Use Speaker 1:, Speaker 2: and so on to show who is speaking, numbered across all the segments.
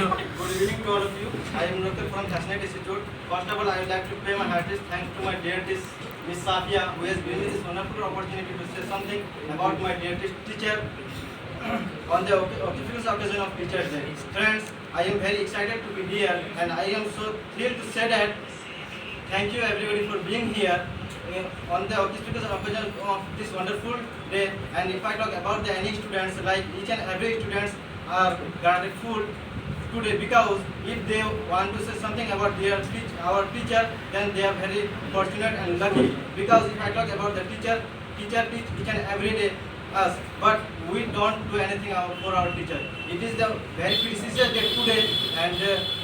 Speaker 1: Good evening to all of you. I am Dr. from Chestnut Institute. First of all, I would like to pay my heartiest thanks to my dear Miss Safia, who has given me this wonderful opportunity to say something about my dear teacher on the auspicious occasion of Teachers' Day. Friends, I am very excited to be here, and I am so thrilled to say that thank you everybody for being here on the auspicious occasion of this wonderful day. And if I talk about the any students, like each and every students are grateful today, because if they want to say something about our teacher, then they are very fortunate and lucky. Because if I talk about the teacher teach each and every day us, but we don't do anything for our teacher. It is the very precious day today, and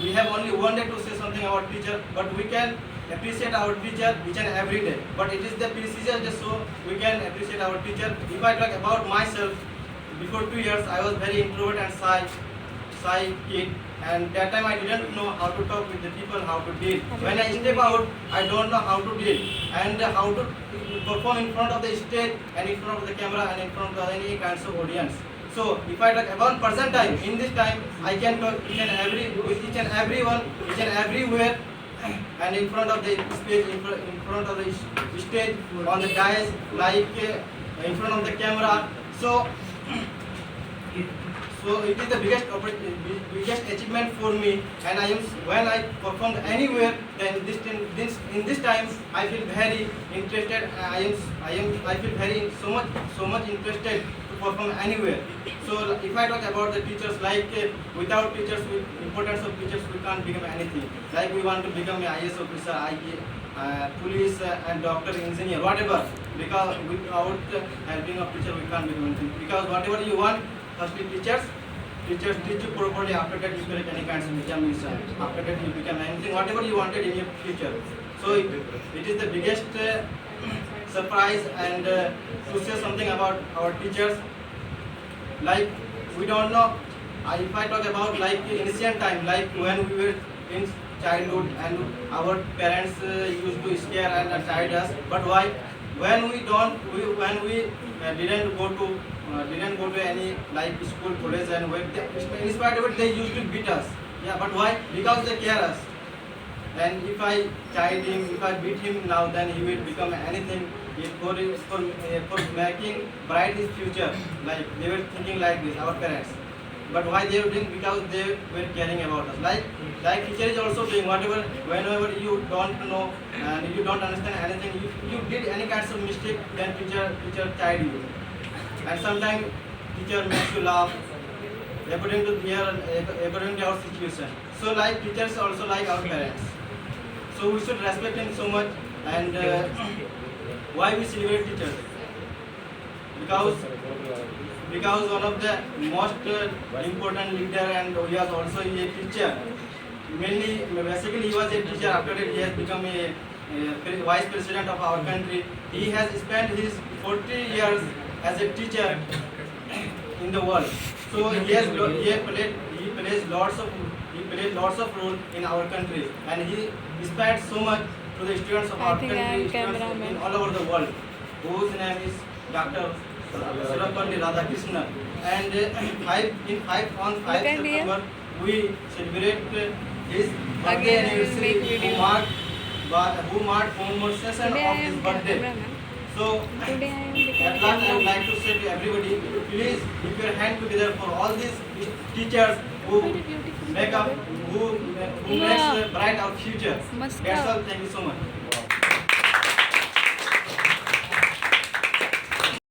Speaker 1: we have only one day to say something about teacher, but we can appreciate our teacher each and every day. But it is the precious day, so we can appreciate our teacher. If I talk about myself, before 2 years I was very introvert and shy kid, and that time I didn't know how to talk with the people, how to deal. When I step out, I don't know how to deal and how to perform in front of the stage and in front of the camera and in front of any kinds of audience. So if I talk about present time, in this time I can talk with each and everyone, each and everywhere, and in front of the stage, in front of the stage, on the dais, like in front of the camera. So it is the biggest achievement for me, and when I performed anywhere, then in this time I feel very interested. I feel very so much interested to perform anywhere. So if I talk about the teachers, like without teachers, importance of teachers, we can't become anything. Like we want to become an IAS officer, police, and doctor, engineer, whatever. Because without helping of teacher, we can't become anything. Because whatever you want, firstly teachers teach you properly. After that you collect any kinds of examination. After that you become anything, whatever you wanted in your future. So it is the biggest surprise, and to say something about our teachers, like we don't know. If I talk about like ancient time, like when we were in childhood and our parents used to scare and chide us, but why? When we didn't go to any like school, college, and when in spite of it they used to beat us. Yeah, but why? Because they care us. And if I chide him, if I beat him now, then he will become anything. For making bright his future. Like they were thinking like this, our parents. But why they were doing? Because they were caring about us. Like teacher is also doing whatever. Whenever you don't know and you don't understand anything, you did any kinds of mistake, then teacher chide you. And sometimes teacher makes you laugh according to our situation. So like teachers also like our parents. So we should respect him so much. And why we celebrate teachers? Because one of the most important leader, and he was also a teacher. Basically he was a teacher. After that he has become a vice president of our country. He has spent his 40 years as a teacher in the world. So he plays lots of role in our country, and he inspired so much to the students of our country, students in all over the world, whose name is Dr. Sarvapalli Radhakrishnan. And on 5 September we celebrate his birthday anniversary, who marked commemoration of his birthday. So at last I would like to say to everybody, please keep your hand together for all these teachers who makes bright our future. That's all. Thank you so much.